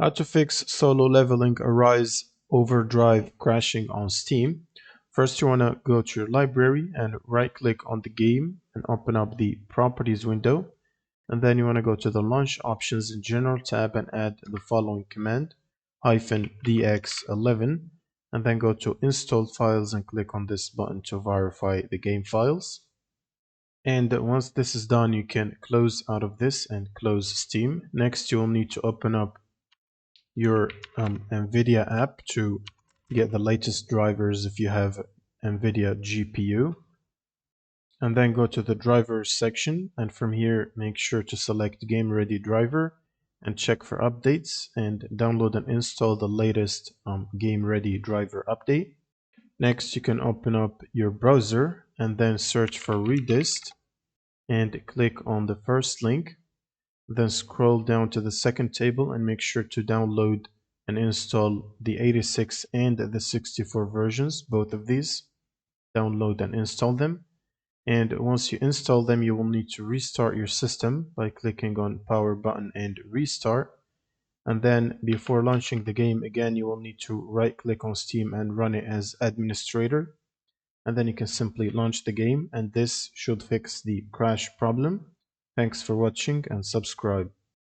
How to fix solo leveling ARISE Overdrive crashing on Steam. First, you want to go to your library and right click on the game and open up the properties window. And then you want to go to the launch options in general tab and add the following command -dx11, and then go to install files and click on this button to verify the game files. And once this is done, you can close out of this and close Steam. Next, you will need to open up your NVIDIA app to get the latest drivers if you have NVIDIA GPU. And then go to the drivers section, and from here make sure to select Game Ready driver and check for updates and download and install the latest Game Ready driver update. Next, you can open up your browser and then search for Redist and click on the first link. Then scroll down to the second table and make sure to download and install the 86 and the 64 versions, both of these. Download and install them. And once you install them, you will need to restart your system by clicking on power button and restart. And then before launching the game again, you will need to right click on Steam and run it as administrator. And then you can simply launch the game, and this should fix the crash problem. Thanks for watching and subscribe.